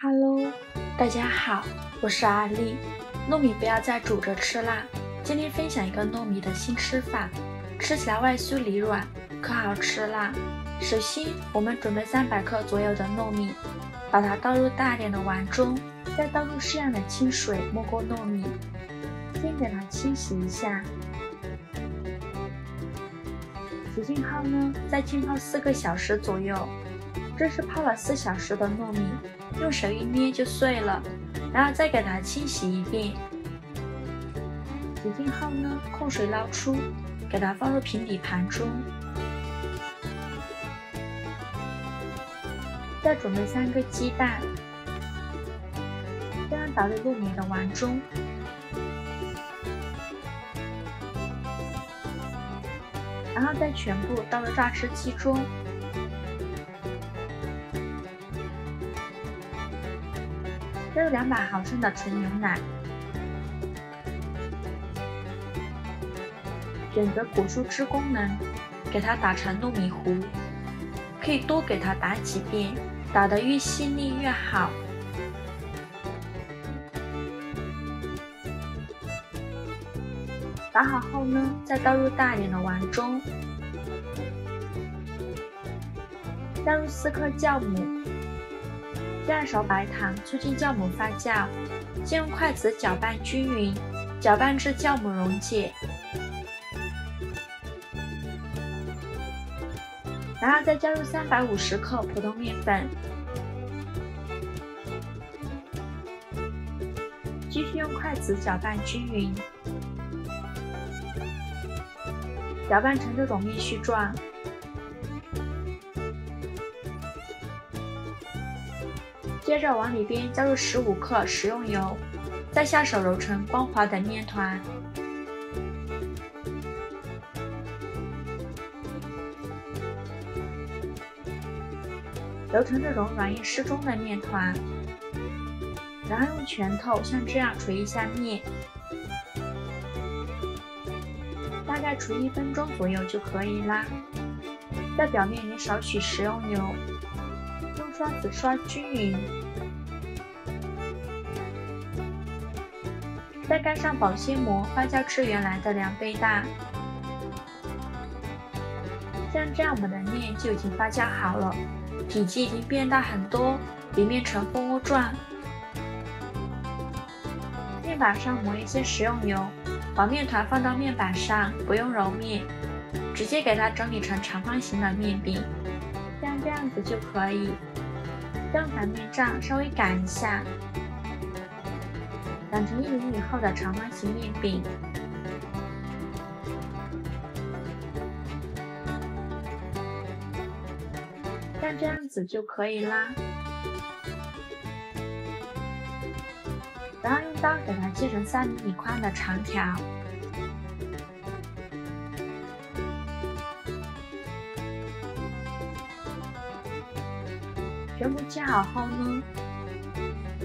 Hello，大家好，我是阿丽。糯米不要再煮着吃啦，今天分享一个糯米的新吃法，吃起来外酥里软，可好吃啦。首先，我们准备300克左右的糯米，把它倒入大点的碗中，再倒入适量的清水没过糯米，先给它清洗一下。洗净后呢，再浸泡4个小时左右。这是泡了4小时的糯米，用手一捏就碎了，然后再给它清洗一遍。洗净后呢，控水捞出，给它放入平底盘中。再准备3个鸡蛋，这样倒入糯米的碗中。然后再全部倒入榨汁机中。加入200毫升的纯牛奶，选择果蔬汁功能，给它打成糯米糊，可以多给它打几遍，打得越细腻越好。打好后呢，再倒入大点的碗中，加入4克酵母。加2勺白糖，促进酵母发酵。先用筷子搅拌均匀，搅拌至酵母溶解。然后再加入350克普通面粉，继续用筷子搅拌均匀，搅拌成这种面絮状。接着往里边加入15克食用油，再下手揉成光滑的面团。揉成这种软硬适中的面团，然后用拳头像这样捶一下面，大概捶1分钟左右就可以啦。在表面淋少许食用油，用刷子刷均匀，再盖上保鲜膜，发酵至原来的2倍大。像这样，我们的面就已经发酵好了，体积已经变大很多，里面呈蜂窝状。面板上抹一些食用油，把面团放到面板上，不用揉面，直接给它整理成长方形的面饼，像这样子就可以。再用擀面杖稍微擀一下，擀成1厘米厚的长方形面饼。像这样子就可以啦。然后用刀给它切成3厘米宽的长条。全部切好后呢，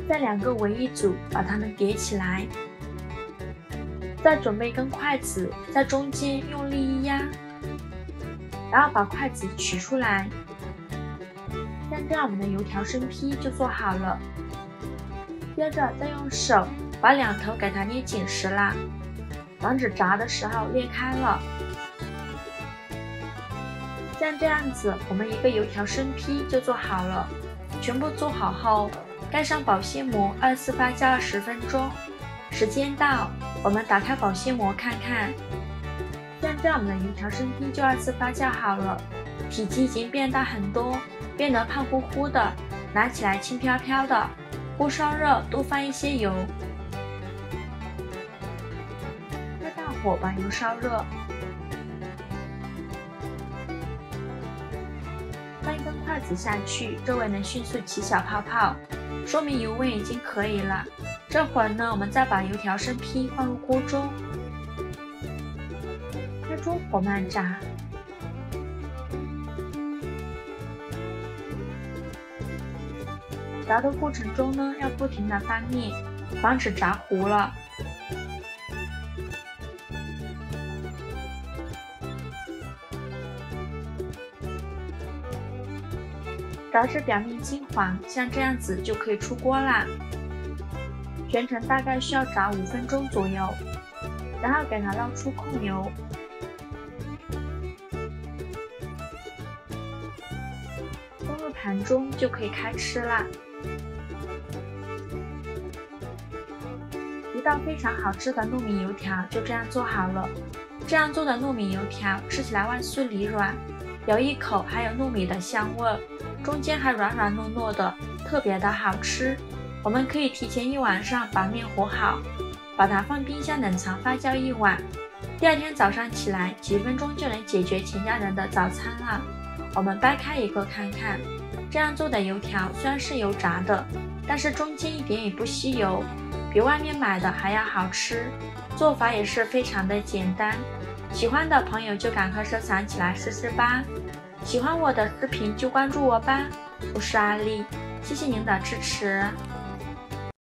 再2个为一组，把它们叠起来。再准备一根筷子，在中间用力一压，然后把筷子取出来。像这样，我们的油条生坯就做好了。接着再用手把2头给它捏紧实啦，防止炸的时候裂开了。像这样子，我们一个油条生坯就做好了。全部做好后，盖上保鲜膜，24发酵20分钟。时间到，我们打开保鲜膜看看。像这样，我们的油条生坯就2次发酵好了，体积已经变大很多，变得胖乎乎的，拿起来轻飘飘的。锅烧热，多放一些油，开大火把油烧热。放一根筷子下去，周围能迅速起小泡泡，说明油温已经可以了。这会儿呢，我们再把油条生坯放入锅中，开中火慢炸。炸的过程中呢，要不停的翻面，防止炸糊了。炸至表面金黄，像这样子就可以出锅啦。全程大概需要炸5分钟左右，然后给它捞出控油。放入盘中就可以开吃啦。一道非常好吃的糯米油条就这样做好了。这样做的糯米油条吃起来外酥里软，咬一口还有糯米的香味，中间还软软糯糯的，特别的好吃。我们可以提前1晚上把面和好，把它放冰箱冷藏发酵1晚，第2天早上起来几分钟就能解决全家人的早餐了。我们掰开一个看看，这样做的油条虽然是油炸的，但是中间一点也不吸油，比外面买的还要好吃，做法也是非常的简单。喜欢的朋友就赶快收藏起来试试吧。喜欢我的视频就关注我吧，我是阿丽，谢谢您的支持。